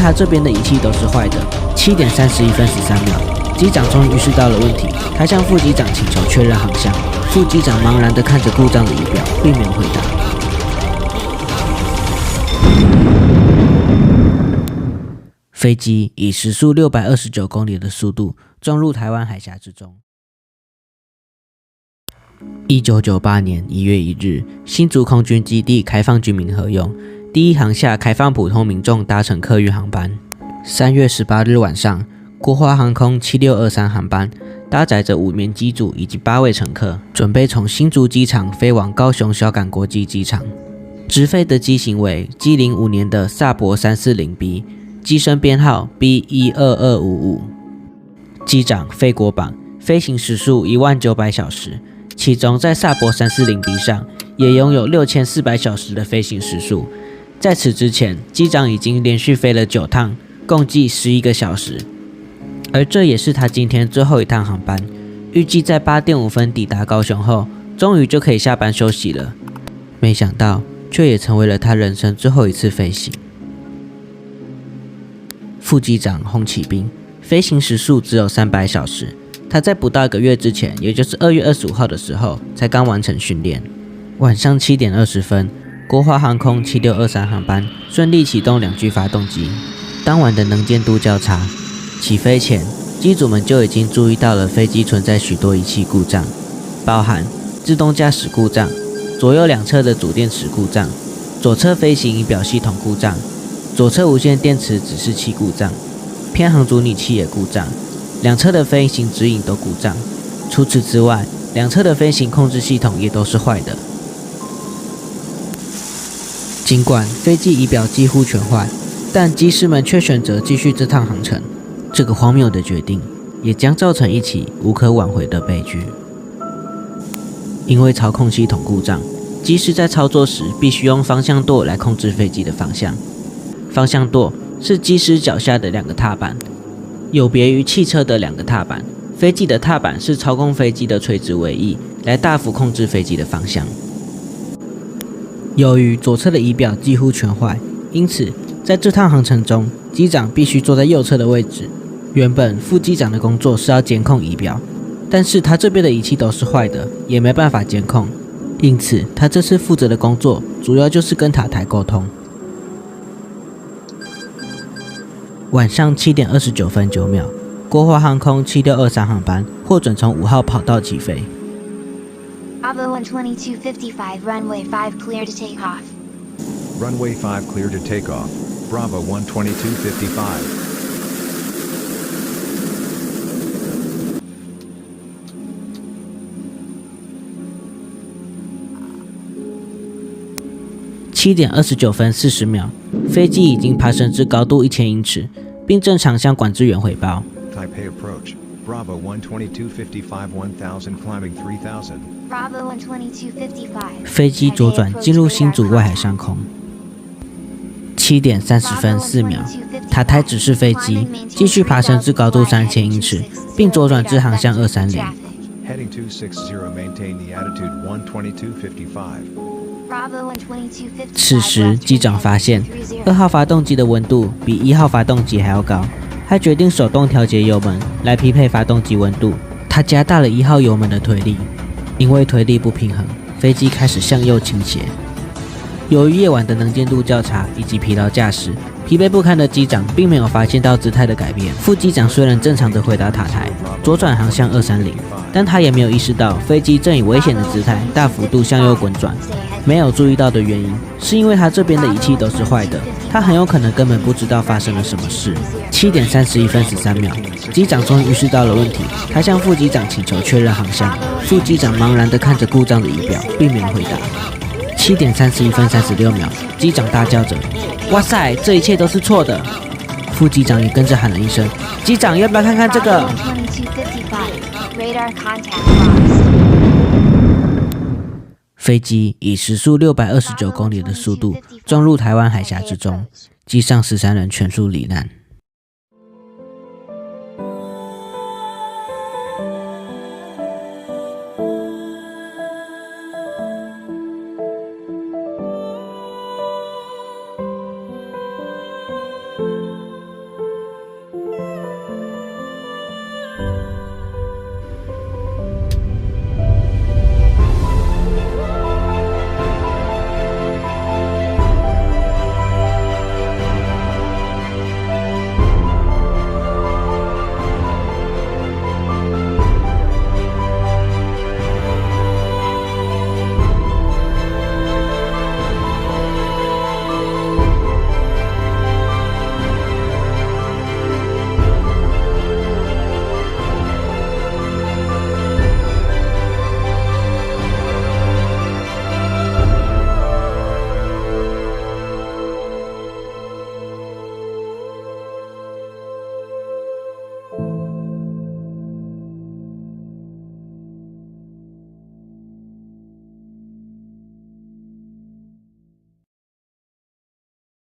他这边的仪器都是坏的。7点31分13秒，机长终于意识到了问题，他向副机长请求确认航向。副机长茫然地看着故障的仪表，并没有回答。飞机以时速629公里的速度撞入台湾海峡之中。1998年1月1日，新竹空军基地开放军民合用，第一航厦开放普通民众搭乘客运航班。3月18日晚上，国华航空7623航班搭载着5名机组以及8位乘客，准备从新竹机场飞往高雄小港国际机场。直飞的机型为机龄5年的萨博 340B， 机身编号 B12255。机长费国榜，飞行时速10900小时。其中在萨博 340B 上也拥有6400小时的飞行时速。在此之前，机长已经连续飞了9趟，共计11个小时。而这也是他今天最后一趟航班，预计在8点5分抵达高雄后，终于就可以下班休息了。没想到，却也成为了他人生最后一次飞行。副机长洪启斌，飞行时速只有300小时。他在不到1个月之前，也就是2月25号的时候，才刚完成训练。晚上7点20分，国华航空7623航班顺利启动2具发动机。当晚的能见度较差，起飞前，机组们就已经注意到了飞机存在许多仪器故障，包含自动驾驶故障、左右两侧的主电池故障、左侧飞行仪表系统故障、左侧无线电池指示器故障、偏航阻尼器也故障。两侧的飞行指引都故障，除此之外，两侧的飞行控制系统也都是坏的。尽管飞机仪表几乎全坏，但机师们却选择继续这趟航程。这个荒谬的决定，也将造成一起无可挽回的悲剧。因为操控系统故障，机师在操作时必须用方向舵来控制飞机的方向。方向舵是机师脚下的2个踏板。有别于汽车的2个踏板，飞机的踏板是操控飞机的垂直尾翼，来大幅控制飞机的方向。由于左侧的仪表几乎全坏，因此在这趟航程中，机长必须坐在右侧的位置。原本副机长的工作是要监控仪表，但是他这边的仪器都是坏的，也没办法监控，因此他这次负责的工作主要就是跟塔台沟通。晚上7点29分9秒，国华航空7623航班获准从5号跑道起飞。Bravo 12255, runway 5 clear to take off. Runway 5 clear to take off. Bravo 12255.7点29分40秒，飞机已经爬升至高度1000英尺，并正常向管制员汇报。Taipei approach. Bravo 12255 1000 climbing 3000. Bravo 12255. 飞机左转进入新竹外海上空。7点30分4秒，塔台指示飞机继续爬升至高度3000英尺，并左转至航向230。Heading 260, maintain the attitude 12255. 此时，机长发现2号发动机的温度比1号发动机还要高，他决定手动调节油门来匹配发动机温度。他加大了1号油门的推力，因为推力不平衡，飞机开始向右倾斜。由于夜晚的能见度较差以及疲劳驾驶，疲惫不堪的机长并没有发现到姿态的改变。副机长虽然正常的回答塔台，左转航向230，但他也没有意识到飞机正以危险的姿态大幅度向右滚转。没有注意到的原因，是因为他这边的仪器都是坏的，他很有可能根本不知道发生了什么事。7点31分13秒，机长终于意识到了问题，他向副机长请求确认航向。副机长茫然地看着故障的仪表，并没有回答。7点31分36秒，机长大叫着：“哇塞，这一切都是错的！”副机长也跟着喊了一声：“机长，要不要看看这个？”飞机以时速629公里的速度撞入台湾海峡之中，机上13人全数罹难。